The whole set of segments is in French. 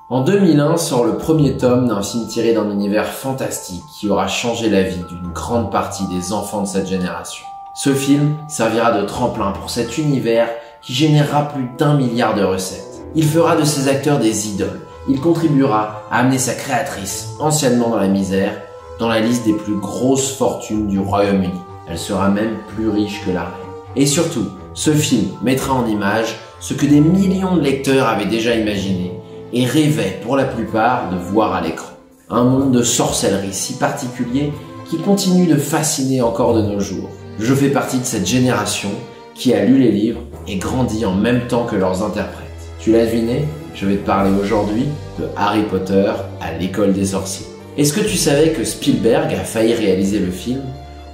En 2001 sort le premier tome d'un film tiré d'un univers fantastique qui aura changé la vie d'une grande partie des enfants de cette génération. Ce film servira de tremplin pour cet univers qui générera plus d'1 milliard de recettes. Il fera de ses acteurs des idoles. Il contribuera à amener sa créatrice, anciennement dans la misère, dans la liste des plus grosses fortunes du Royaume-Uni. Elle sera même plus riche que la reine. Et surtout, ce film mettra en image ce que des millions de lecteurs avaient déjà imaginé et rêvaient pour la plupart de voir à l'écran. Un monde de sorcellerie si particulier qui continue de fasciner encore de nos jours. Je fais partie de cette génération qui a lu les livres et grandi en même temps que leurs interprètes. Tu l'as deviné? Je vais te parler aujourd'hui de Harry Potter à l'école des sorciers. Est-ce que tu savais que Spielberg a failli réaliser le film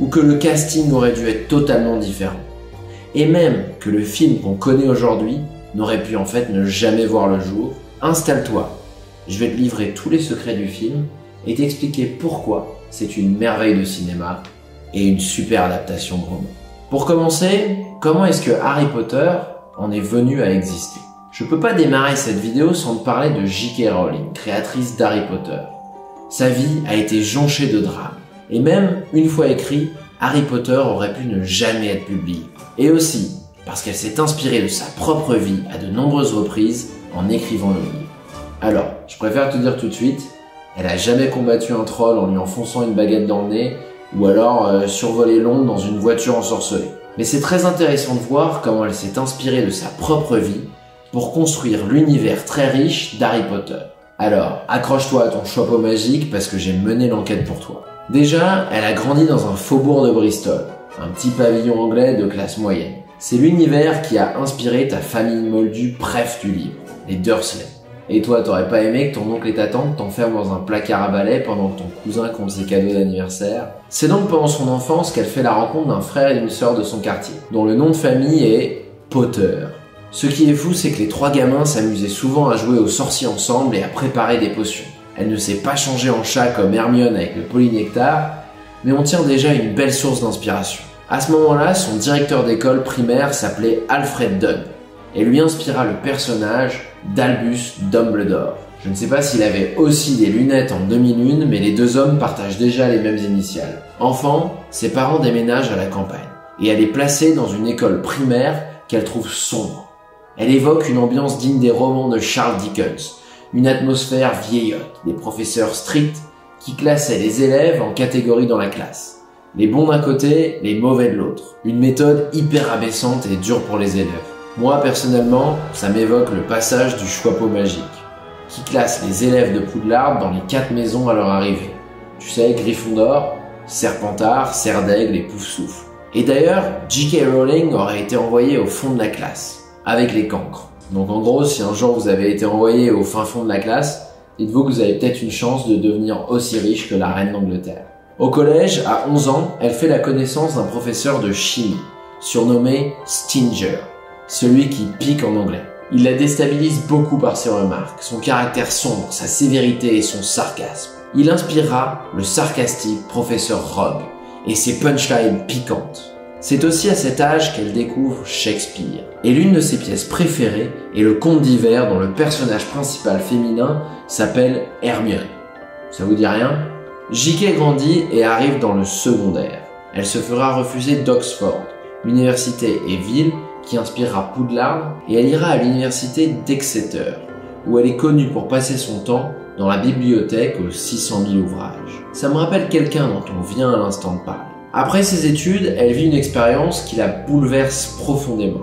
ou que le casting aurait dû être totalement différent? Et même que le film qu'on connaît aujourd'hui n'aurait pu en fait ne jamais voir le jour? Installe-toi, je vais te livrer tous les secrets du film et t'expliquer pourquoi c'est une merveille de cinéma et une super adaptation de roman. Pour commencer, comment est-ce que Harry Potter en est venu à exister? Je peux pas démarrer cette vidéo sans te parler de J.K. Rowling, créatrice d'Harry Potter. Sa vie a été jonchée de drames, et même, une fois écrit, Harry Potter aurait pu ne jamais être publié. Et aussi, parce qu'elle s'est inspirée de sa propre vie à de nombreuses reprises en écrivant le livre. Alors, je préfère te dire tout de suite, elle a jamais combattu un troll en lui enfonçant une baguette dans le nez, ou alors survolé Londres dans une voiture ensorcelée. Mais c'est très intéressant de voir comment elle s'est inspirée de sa propre vie pour construire l'univers très riche d'Harry Potter. Alors, accroche-toi à ton chapeau magique parce que j'ai mené l'enquête pour toi. Déjà, elle a grandi dans un faubourg de Bristol, un petit pavillon anglais de classe moyenne. C'est l'univers qui a inspiré ta famille moldue bref du livre, les Dursley. Et toi, t'aurais pas aimé que ton oncle et ta tante t'enferment dans un placard à balai pendant que ton cousin compte ses cadeaux d'anniversaire? C'est donc pendant son enfance qu'elle fait la rencontre d'un frère et d'une sœur de son quartier, dont le nom de famille est Potter. Ce qui est fou, c'est que les trois gamins s'amusaient souvent à jouer aux sorciers ensemble et à préparer des potions. Elle ne s'est pas changée en chat comme Hermione avec le polynectar, mais on tient déjà une belle source d'inspiration. À ce moment-là, son directeur d'école primaire s'appelait Alfred Dunn et lui inspira le personnage d'Albus Dumbledore. Je ne sais pas s'il avait aussi des lunettes en demi-lune, mais les deux hommes partagent déjà les mêmes initiales. Enfant, ses parents déménagent à la campagne et elle est placée dans une école primaire qu'elle trouve sombre. Elle évoque une ambiance digne des romans de Charles Dickens, une atmosphère vieillotte, des professeurs stricts qui classaient les élèves en catégories dans la classe. Les bons d'un côté, les mauvais de l'autre. Une méthode hyper abaissante et dure pour les élèves. Moi, personnellement, ça m'évoque le passage du chapeau magique, qui classe les élèves de Poudlard dans les 4 maisons à leur arrivée. Tu sais, Gryffondor, Serpentard, Serdaigle et Poufsouffle. Et d'ailleurs, J.K. Rowling aurait été envoyée au fond de la classe, avec les cancres. Donc en gros, si un jour vous avez été envoyé au fin fond de la classe, dites-vous que vous avez peut-être une chance de devenir aussi riche que la reine d'Angleterre. Au collège, à 11 ans, elle fait la connaissance d'un professeur de chimie, surnommé Stinger, celui qui pique en anglais. Il la déstabilise beaucoup par ses remarques, son caractère sombre, sa sévérité et son sarcasme. Il inspirera le sarcastique professeur Rogue et ses punchlines piquantes. C'est aussi à cet âge qu'elle découvre Shakespeare. Et l'une de ses pièces préférées est le conte d'hiver dont le personnage principal féminin s'appelle Hermione. Ça vous dit rien? J.K. grandit et arrive dans le secondaire. Elle se fera refuser d'Oxford, l'université et ville qui inspirera Poudlard, et elle ira à l'université d'Exeter, où elle est connue pour passer son temps dans la bibliothèque aux 600 000 ouvrages. Ça me rappelle quelqu'un dont on vient à l'instant de parler. Après ses études, elle vit une expérience qui la bouleverse profondément.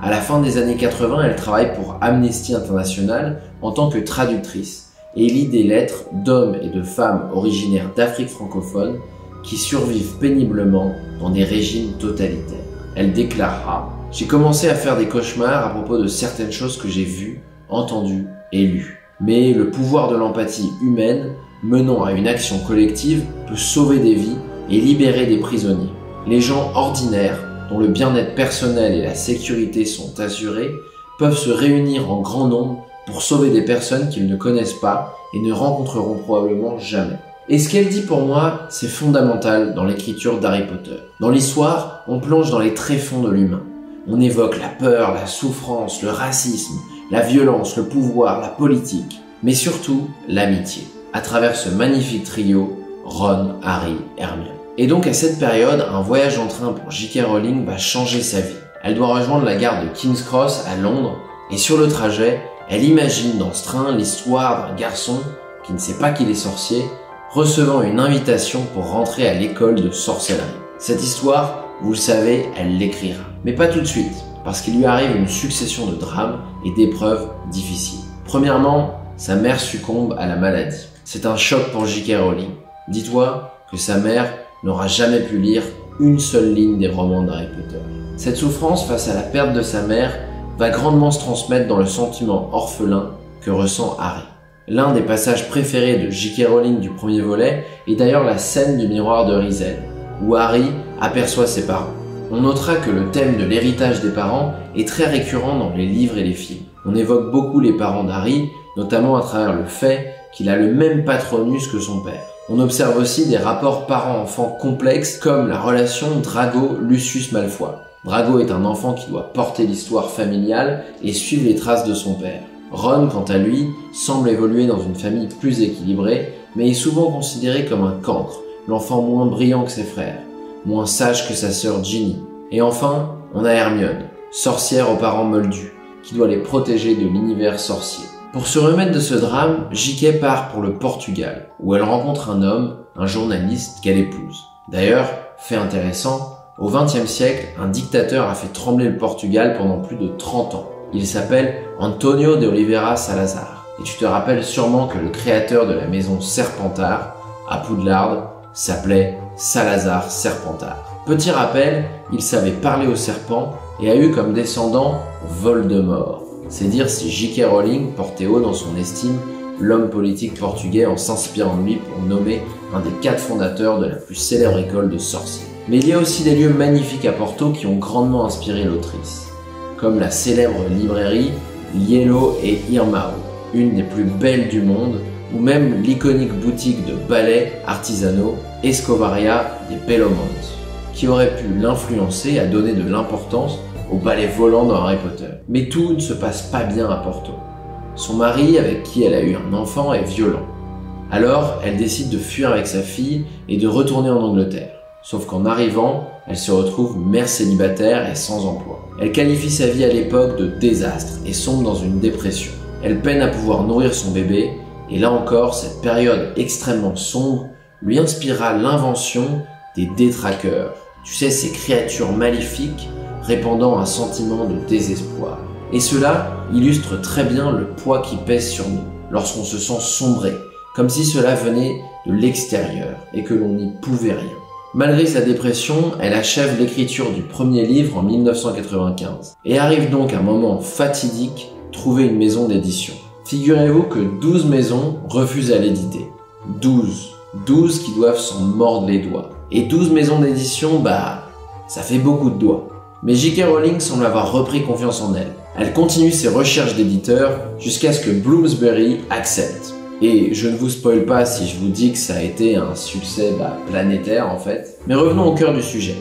À la fin des années 80, elle travaille pour Amnesty International en tant que traductrice et lit des lettres d'hommes et de femmes originaires d'Afrique francophone qui survivent péniblement dans des régimes totalitaires. Elle déclarera « J'ai commencé à faire des cauchemars à propos de certaines choses que j'ai vues, entendues et lues. Mais le pouvoir de l'empathie humaine menant à une action collective peut sauver des vies et libérer des prisonniers. Les gens ordinaires, dont le bien-être personnel et la sécurité sont assurés, peuvent se réunir en grand nombre pour sauver des personnes qu'ils ne connaissent pas et ne rencontreront probablement jamais. Et ce qu'elle dit pour moi, c'est fondamental dans l'écriture d'Harry Potter. Dans l'histoire, on plonge dans les tréfonds de l'humain. On évoque la peur, la souffrance, le racisme, la violence, le pouvoir, la politique. mais surtout l'amitié, à travers ce magnifique trio Ron, Harry, Hermione. Et donc à cette période, un voyage en train pour J.K. Rowling va changer sa vie. Elle doit rejoindre la gare de King's Cross à Londres, et sur le trajet, elle imagine dans ce train l'histoire d'un garçon qui ne sait pas qu'il est sorcier, recevant une invitation pour rentrer à l'école de sorcellerie. Cette histoire, vous le savez, elle l'écrira. Mais pas tout de suite, parce qu'il lui arrive une succession de drames et d'épreuves difficiles. Premièrement, sa mère succombe à la maladie. C'est un choc pour J.K. Rowling. Dis-toi que sa mère n'aura jamais pu lire une seule ligne des romans d'Harry Potter. Cette souffrance face à la perte de sa mère va grandement se transmettre dans le sentiment orphelin que ressent Harry. L'un des passages préférés de J.K. Rowling du premier volet est d'ailleurs la scène du miroir de Rizel, où Harry aperçoit ses parents. On notera que le thème de l'héritage des parents est très récurrent dans les livres et les films. On évoque beaucoup les parents d'Harry, notamment à travers le fait qu'il a le même patronus que son père. On observe aussi des rapports parents-enfants complexes comme la relation Drago-Lucius Malfoy. Drago est un enfant qui doit porter l'histoire familiale et suivre les traces de son père. Ron, quant à lui, semble évoluer dans une famille plus équilibrée, mais est souvent considéré comme un cancre, l'enfant moins brillant que ses frères, moins sage que sa sœur Ginny. Et enfin, on a Hermione, sorcière aux parents moldus, qui doit les protéger de l'univers sorcier. Pour se remettre de ce drame, J.K. part pour le Portugal, où elle rencontre un homme, un journaliste qu'elle épouse. D'ailleurs, fait intéressant, au XXe siècle, un dictateur a fait trembler le Portugal pendant plus de 30 ans. Il s'appelle Antonio de Oliveira Salazar. Et tu te rappelles sûrement que le créateur de la maison Serpentard, à Poudlard, s'appelait Salazar Serpentard. Petit rappel, il savait parler aux serpents et a eu comme descendant Voldemort. C'est dire si J.K. Rowling portait haut dans son estime l'homme politique portugais en s'inspirant de lui pour nommer un des 4 fondateurs de la plus célèbre école de sorciers. Mais il y a aussi des lieux magnifiques à Porto qui ont grandement inspiré l'autrice, comme la célèbre librairie Lielo et Irmão, une des plus belles du monde, ou même l'iconique boutique de balais artisanaux Escovaria de Belomont, qui aurait pu l'influencer à donner de l'importance au balai volant dans Harry Potter. Mais tout ne se passe pas bien à Porto. Son mari, avec qui elle a eu un enfant, est violent. Alors, elle décide de fuir avec sa fille et de retourner en Angleterre. Sauf qu'en arrivant, elle se retrouve mère célibataire et sans emploi. Elle qualifie sa vie à l'époque de désastre et sombre dans une dépression. Elle peine à pouvoir nourrir son bébé, et là encore, cette période extrêmement sombre lui inspirera l'invention des détraqueurs. Tu sais, ces créatures maléfiques répandant un sentiment de désespoir. Et cela illustre très bien le poids qui pèse sur nous lorsqu'on se sent sombré, comme si cela venait de l'extérieur et que l'on n'y pouvait rien. Malgré sa dépression, elle achève l'écriture du premier livre en 1995 et arrive donc à un moment fatidique, trouver une maison d'édition. Figurez-vous que 12 maisons refusent à l'éditer. 12 qui doivent s'en mordre les doigts. Et 12 maisons d'édition, ça fait beaucoup de doigts. Mais J.K. Rowling semble avoir repris confiance en elle. Elle continue ses recherches d'éditeurs jusqu'à ce que Bloomsbury accepte. Et je ne vous spoil pas si je vous dis que ça a été un succès planétaire en fait. Mais revenons au cœur du sujet.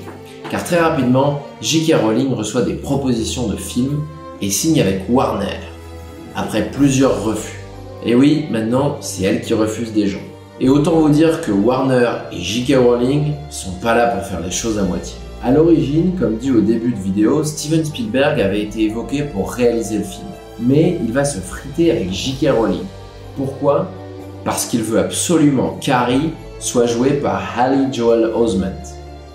Car très rapidement, J.K. Rowling reçoit des propositions de films et signe avec Warner, après plusieurs refus. Et oui, maintenant, c'est elle qui refuse des gens. Et autant vous dire que Warner et J.K. Rowling sont pas là pour faire les choses à moitié. À l'origine, comme dit au début de vidéo, Steven Spielberg avait été évoqué pour réaliser le film. Mais il va se friter avec J.K. Rowling. Pourquoi ? Parce qu'il veut absolument qu'Harry soit joué par Haley Joel Osment.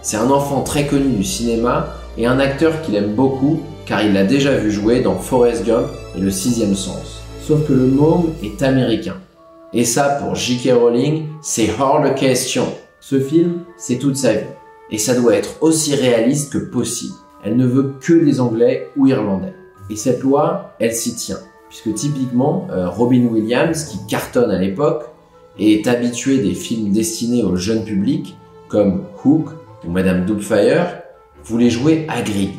C'est un enfant très connu du cinéma et un acteur qu'il aime beaucoup car il l'a déjà vu jouer dans Forrest Gump et Le Sixième Sens. Sauf que le môme est américain. Et ça, pour J.K. Rowling, c'est hors de question. Ce film, c'est toute sa vie. Et ça doit être aussi réaliste que possible. Elle ne veut que des Anglais ou Irlandais. Et cette loi, elle s'y tient. Puisque typiquement, Robin Williams, qui cartonne à l'époque, est habitué des films destinés au jeune public, comme Hook ou Madame Doubtfire, voulait jouer Hagrid.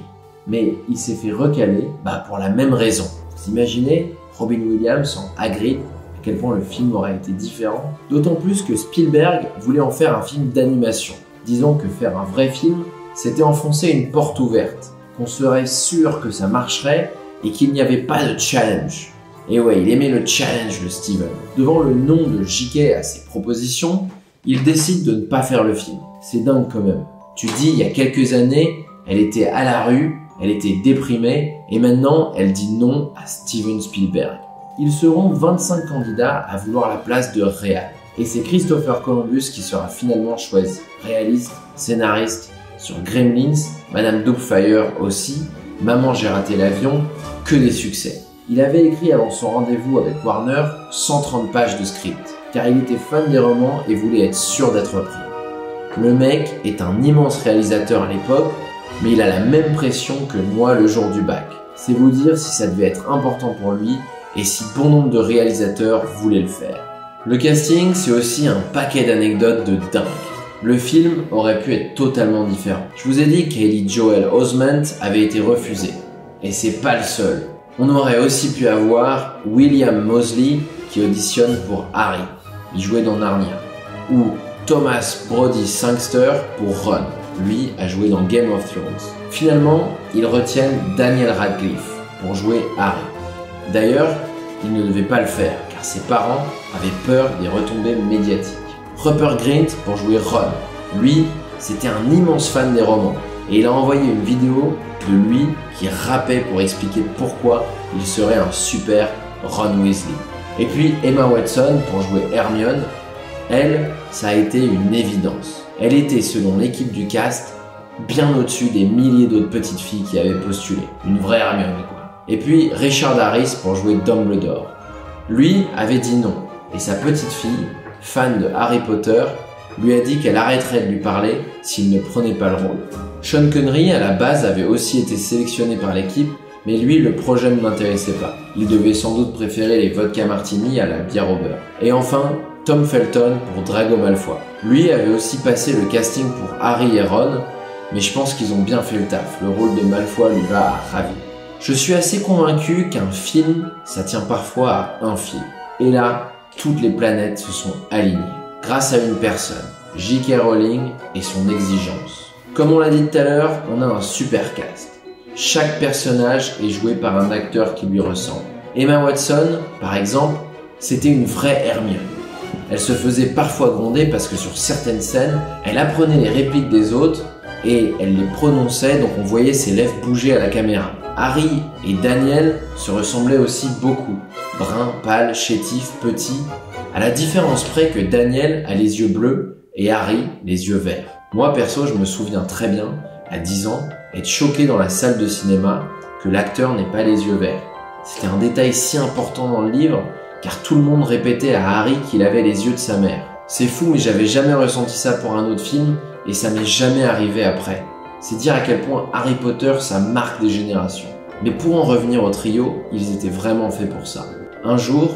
Mais il s'est fait recaler pour la même raison. Vous imaginez Robin Williams en Hagrid, à quel point le film aurait été différent. D'autant plus que Spielberg voulait en faire un film d'animation. Disons que faire un vrai film, c'était enfoncer une porte ouverte, qu'on serait sûr que ça marcherait et qu'il n'y avait pas de challenge. Et ouais, il aimait le challenge, le Steven. Devant le nom de J.K. à ses propositions, il décide de ne pas faire le film. C'est dingue quand même. Tu dis, il y a quelques années, elle était à la rue, elle était déprimée, et maintenant, elle dit non à Steven Spielberg. Ils seront 25 candidats à vouloir la place de réal. Et c'est Christopher Columbus qui sera finalement choisi. Réaliste, scénariste, sur Gremlins, Madame Doubtfire aussi, Maman j'ai raté l'avion, que des succès. Il avait écrit avant son rendez-vous avec Warner 130 pages de script, car il était fan des romans et voulait être sûr d'être pris. Le mec est un immense réalisateur à l'époque, mais il a la même pression que moi le jour du bac. C'est vous dire si ça devait être important pour lui et si bon nombre de réalisateurs voulaient le faire. Le casting, c'est aussi un paquet d'anecdotes de dingue. Le film aurait pu être totalement différent. Je vous ai dit qu'Haley Joel Osment avait été refusé. Et c'est pas le seul. On aurait aussi pu avoir William Moseley qui auditionne pour Harry. Il jouait dans Narnia. Ou Thomas Brody Sangster pour Ron. Lui a joué dans Game of Thrones. Finalement, ils retiennent Daniel Radcliffe pour jouer Harry. D'ailleurs, il ne devait pas le faire car ses parents avaient peur des retombées médiatiques. Rupert Grint pour jouer Ron. Lui, c'était un immense fan des romans et il a envoyé une vidéo de lui qui rappait pour expliquer pourquoi il serait un super Ron Weasley. Et puis Emma Watson pour jouer Hermione. Elle, ça a été une évidence. Elle était, selon l'équipe du cast, bien au-dessus des milliers d'autres petites filles qui avaient postulé. Une vraie Hermione, quoi. Et puis Richard Harris pour jouer Dumbledore. Lui avait dit non, et sa petite fille, fan de Harry Potter, lui a dit qu'elle arrêterait de lui parler s'il ne prenait pas le rôle. Sean Connery, à la base, avait aussi été sélectionné par l'équipe, mais lui, le projet ne l'intéressait pas. Il devait sans doute préférer les vodka martini à la bière au beurre. Et enfin, Tom Felton pour Drago Malfoy. Lui avait aussi passé le casting pour Harry et Ron, mais je pense qu'ils ont bien fait le taf. Le rôle de Malfoy lui va à ravir. Je suis assez convaincu qu'un film, ça tient parfois à un film. Et là, toutes les planètes se sont alignées. Grâce à une personne, J.K. Rowling et son exigence. Comme on l'a dit tout à l'heure, on a un super cast. Chaque personnage est joué par un acteur qui lui ressemble. Emma Watson, par exemple, c'était une vraie Hermione. Elle se faisait parfois gronder parce que sur certaines scènes, elle apprenait les répliques des autres et elle les prononçait, donc on voyait ses lèvres bouger à la caméra. Harry et Daniel se ressemblaient aussi beaucoup. Brun, pâle, chétif, petit, à la différence près que Daniel a les yeux bleus et Harry les yeux verts. Moi perso, je me souviens très bien, à 10 ans, être choqué dans la salle de cinéma que l'acteur n'ait pas les yeux verts. C'était un détail si important dans le livre, car tout le monde répétait à Harry qu'il avait les yeux de sa mère. C'est fou, mais j'avais jamais ressenti ça pour un autre film, et ça m'est jamais arrivé après. C'est dire à quel point Harry Potter, ça marque des générations. Mais pour en revenir au trio, ils étaient vraiment faits pour ça. Un jour,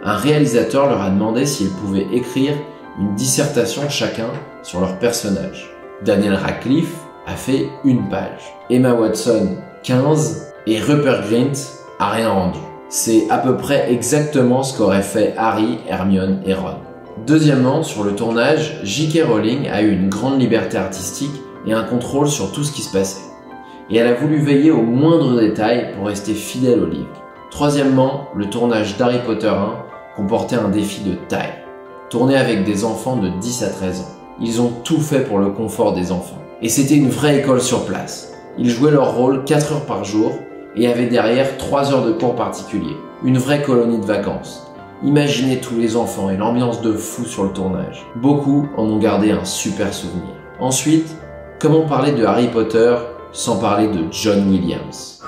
un réalisateur leur a demandé s'ils pouvaient écrire une dissertation chacun sur leur personnage. Daniel Radcliffe a fait 1 page, Emma Watson 15 et Rupert Grint a rien rendu. C'est à peu près exactement ce qu'auraient fait Harry, Hermione et Ron. Deuxièmement, sur le tournage, J.K. Rowling a eu une grande liberté artistique et un contrôle sur tout ce qui se passait. Et elle a voulu veiller aux moindres détails pour rester fidèle au livre. Troisièmement, le tournage d'Harry Potter 1 comportait un défi de taille. Tourné avec des enfants de 10 à 13 ans. Ils ont tout fait pour le confort des enfants. Et c'était une vraie école sur place. Ils jouaient leur rôle 4 heures par jour et avaient derrière 3 heures de cours particuliers. Une vraie colonie de vacances. Imaginez tous les enfants et l'ambiance de fou sur le tournage. Beaucoup en ont gardé un super souvenir. Ensuite, comment parler de Harry Potter sans parler de John Williams?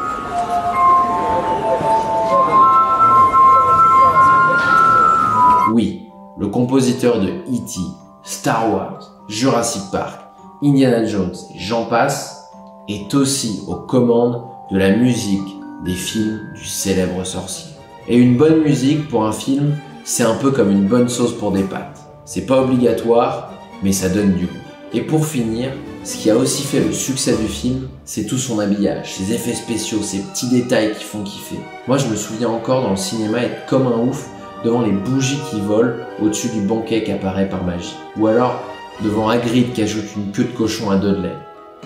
Oui, le compositeur de E.T., Star Wars, Jurassic Park, Indiana Jones et j'en passe, est aussi aux commandes de la musique des films du célèbre sorcier. Et une bonne musique pour un film, c'est un peu comme une bonne sauce pour des pâtes. C'est pas obligatoire, mais ça donne du goût. Et pour finir, ce qui a aussi fait le succès du film, c'est tout son habillage, ses effets spéciaux, ces petits détails qui font kiffer. Moi, je me souviens encore dans le cinéma être comme un ouf devant les bougies qui volent au-dessus du banquet qui apparaît par magie. Ou alors devant Hagrid qui ajoute une queue de cochon à Dudley.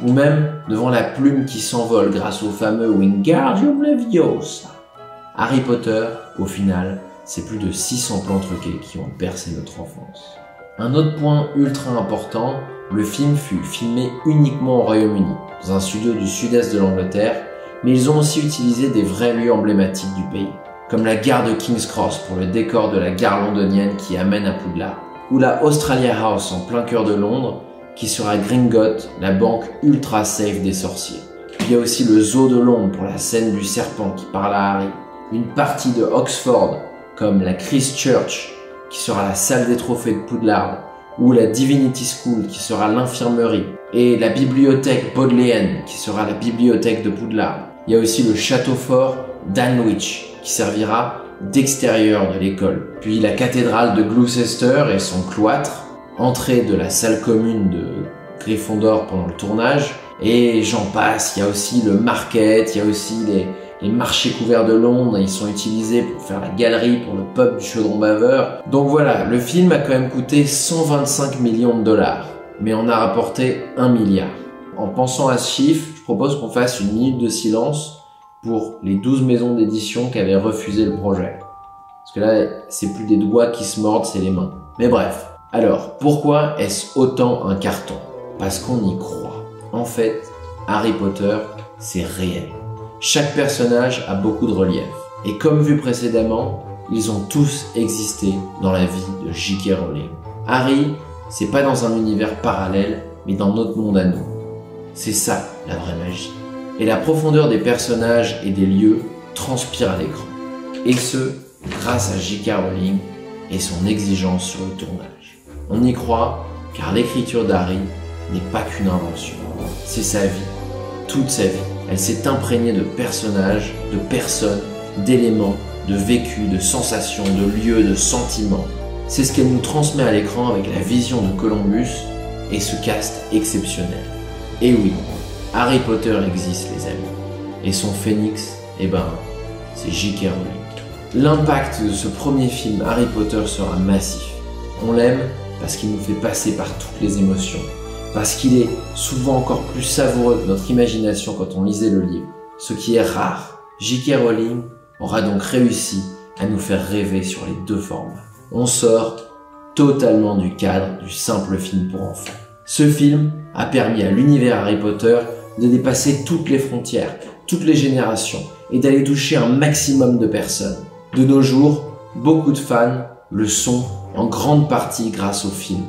Ou même devant la plume qui s'envole grâce au fameux Wingardium Leviosa. Harry Potter, au final, c'est plus de 600 plans truqués qui ont bercé notre enfance. Un autre point ultra important, le film fut filmé uniquement au Royaume-Uni, dans un studio du sud-est de l'Angleterre, mais ils ont aussi utilisé des vrais lieux emblématiques du pays, comme la gare de King's Cross pour le décor de la gare londonienne qui amène à Poudlard, ou la Australia House en plein cœur de Londres, qui sera Gringotts, la banque ultra safe des sorciers. Puis il y a aussi le zoo de Londres pour la scène du serpent qui parle à Harry, une partie de Oxford, comme la Christ Church, qui sera la salle des trophées de Poudlard, ou la Divinity School, qui sera l'infirmerie, et la bibliothèque Bodleian, qui sera la bibliothèque de Poudlard. Il y a aussi le château fort d'Anwich, qui servira d'extérieur de l'école. Puis la cathédrale de Gloucester et son cloître, entrée de la salle commune de Gryffondor pendant le tournage, et j'en passe. Il y a aussi le market, il y a aussi les marchés couverts de Londres, ils sont utilisés pour faire la galerie pour le pub du Chaudron Baveur. Donc voilà, le film a quand même coûté 125 millions de dollars, mais on a rapporté 1 milliard. En pensant à ce chiffre, je propose qu'on fasse une minute de silence pour les 12 maisons d'édition qui avaient refusé le projet. Parce que là, c'est plus des doigts qui se mordent, c'est les mains. Mais bref. Alors, pourquoi est-ce autant un carton? Parce qu'on y croit. En fait, Harry Potter, c'est réel. Chaque personnage a beaucoup de relief. Et comme vu précédemment, ils ont tous existé dans la vie de J.K. Rowling. Harry, c'est pas dans un univers parallèle, mais dans notre monde à nous. C'est ça, la vraie magie. Et la profondeur des personnages et des lieux transpire à l'écran. Et ce, grâce à J.K. Rowling et son exigence sur le tournage. On y croit, car l'écriture d'Harry n'est pas qu'une invention. C'est sa vie, toute sa vie. Elle s'est imprégnée de personnages, de personnes, d'éléments, de vécus, de sensations, de lieux, de sentiments. C'est ce qu'elle nous transmet à l'écran avec la vision de Columbus et ce cast exceptionnel. Et oui, Harry Potter existe, les amis. Et son phénix, c'est J.K. Rowling. L'impact de ce premier film Harry Potter sera massif. On l'aime parce qu'il nous fait passer par toutes les émotions. Parce qu'il est souvent encore plus savoureux que notre imagination quand on lisait le livre. Ce qui est rare. J.K. Rowling aura donc réussi à nous faire rêver sur les deux formats. On sort totalement du cadre du simple film pour enfants. Ce film a permis à l'univers Harry Potter de dépasser toutes les frontières, toutes les générations et d'aller toucher un maximum de personnes. De nos jours, beaucoup de fans le sont en grande partie grâce aux films,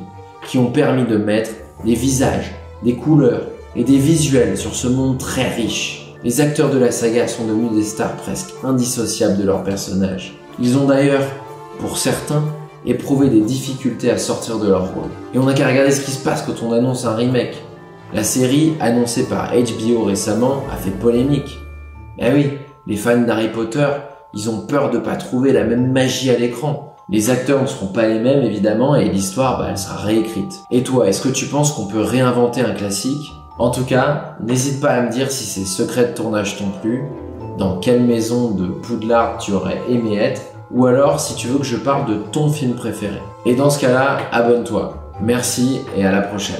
qui ont permis de mettre des visages, des couleurs et des visuels sur ce monde très riche. Les acteurs de la saga sont devenus des stars presque indissociables de leurs personnages. Ils ont d'ailleurs, pour certains, éprouvé des difficultés à sortir de leur rôle. Et on n'a qu'à regarder ce qui se passe quand on annonce un remake. La série, annoncée par HBO récemment, a fait polémique. Ben oui, les fans d'Harry Potter, ils ont peur de pas trouver la même magie à l'écran. Les acteurs ne seront pas les mêmes évidemment et l'histoire elle sera réécrite. Et toi, est-ce que tu penses qu'on peut réinventer un classique? En tout cas, n'hésite pas à me dire si ces secrets de tournage t'ont plu, dans quelle maison de Poudlard tu aurais aimé être, ou alors si tu veux que je parle de ton film préféré. Et dans ce cas-là, abonne-toi. Merci et à la prochaine.